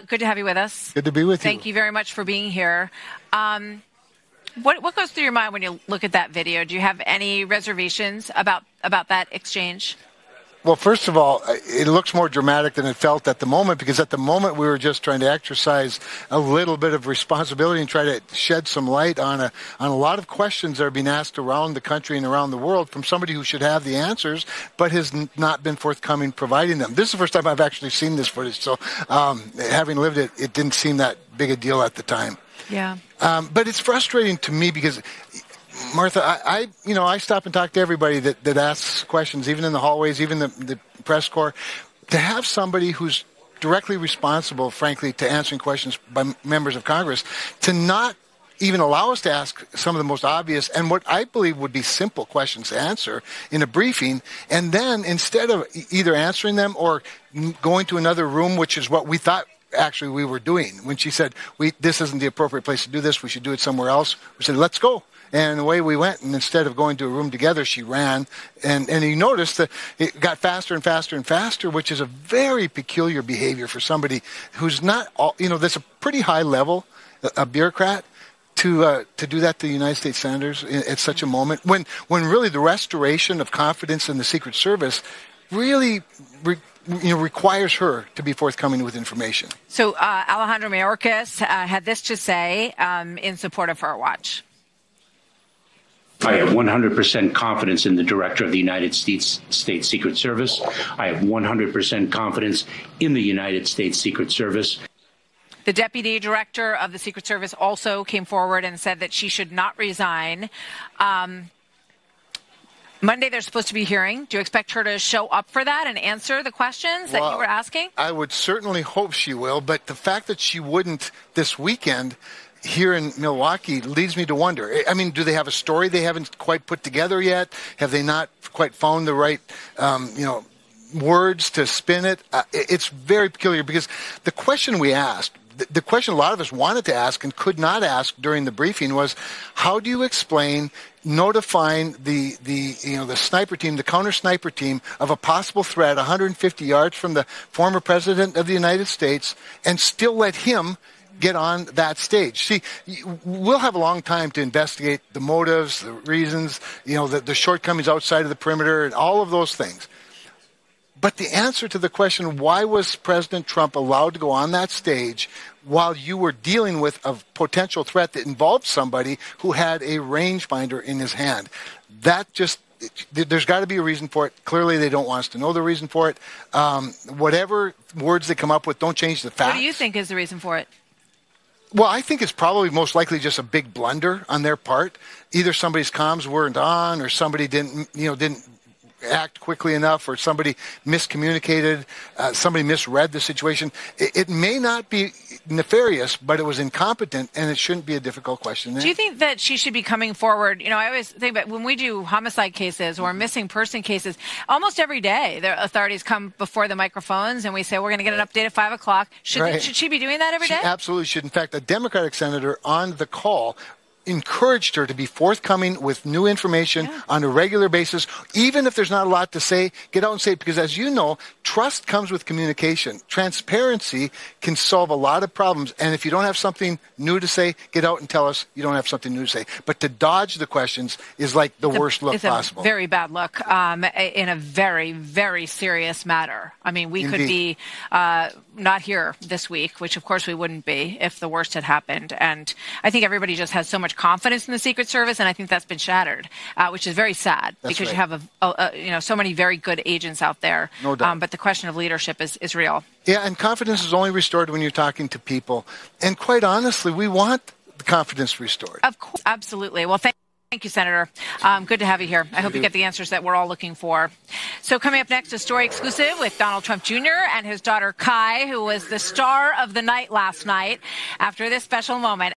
Good to have you with us. Good to be with you. Thank you very much for being here. What goes through your mind when you look at that video? Do you have any reservations about that exchange? Well, first of all, it looks more dramatic than it felt at the moment, because at the moment we were just trying to exercise a little bit of responsibility and try to shed some light on a lot of questions that are being asked around the country and around the world from somebody who should have the answers but has not been forthcoming providing them. This is the first time I've actually seen this footage, so having lived it, it didn't seem that big a deal at the time. Yeah. But it's frustrating to me because, Martha, I stop and talk to everybody that asks questions, even in the hallways, even the press corps. To have somebody who's directly responsible, frankly, to answering questions by members of Congress, to not even allow us to ask some of the most obvious and what I believe would be simple questions to answer in a briefing, and then instead of either answering them or going to another room, which is what we thought actually we were doing. When she said, this isn't the appropriate place to do this, we should do it somewhere else, we said, let's go. And away we went, and instead of going to a room together, she ran. And you noticed that it got faster and faster and faster, which is a very peculiar behavior for somebody who's not, that's a pretty high level, a bureaucrat, to do that to the United States senators at such a moment, when really the restoration of confidence in the Secret Service really requires her to be forthcoming with information. So Alejandro Mayorkas had this to say in support of her watch. I have 100% confidence in the director of the United States Secret Service. I have 100% confidence in the United States Secret Service. The deputy director of the Secret Service also came forward and said that she should not resign. Monday, there's supposed to be a hearing. Do you expect her to show up for that and answer the questions that you were asking? I would certainly hope she will, but the fact that she wouldn't this weekend here in Milwaukee leads me to wonder. I mean, do they have a story they haven't quite put together yet? Have they not quite found the right, words to spin it? It's very peculiar, because the question we asked, the question a lot of us wanted to ask and could not ask during the briefing was, how do you explain notifying the sniper team, the counter sniper team, of a possible threat 150 yards from the former president of the United States and still let him get on that stage? See, we'll have a long time to investigate the motives, the reasons, the shortcomings outside of the perimeter and all of those things. But the answer to the question, why was President Trump allowed to go on that stage while you were dealing with a potential threat that involved somebody who had a rangefinder in his hand? There's got to be a reason for it. Clearly, they don't want us to know the reason for it. Whatever words they come up with, don't change the facts. What do you think is the reason for it? Well, I think it's probably most likely just a big blunder on their part. Either somebody's comms weren't on, or somebody didn't act quickly enough, or somebody miscommunicated, somebody misread the situation. It may not be nefarious, but it was incompetent, and it shouldn't be a difficult question. Do you think that she should be coming forward? I always think that when we do homicide cases or missing person cases, almost every day the authorities come before the microphones and we say, we're going to get an update at 5 o'clock. Should she be doing that every day? She absolutely should. In fact, a Democratic senator on the call encouraged her to be forthcoming with new information on a regular basis. Even if there's not a lot to say, get out and say it, because as you know, trust comes with communication. Transparency can solve a lot of problems, and if you don't have something new to say, get out and tell us you don't have something new to say. But to dodge the questions is like the worst look possible. It's a very bad look in a very, very serious matter. I mean, we could be not here this week, which of course we wouldn't be if the worst had happened. And I think everybody just has so much confidence in the Secret Service, and I think that's been shattered, which is very sad. Because you have so many very good agents out there. No doubt. But the question of leadership is real. Yeah, and confidence is only restored when you're talking to people. And quite honestly, we want the confidence restored. Of course, absolutely. Well, thank you, Senator. Good to have you here. I hope you get the answers that we're all looking for. So coming up next, a story exclusive with Donald Trump Jr. and his daughter Kai, who was the star of the night last night. After this special moment.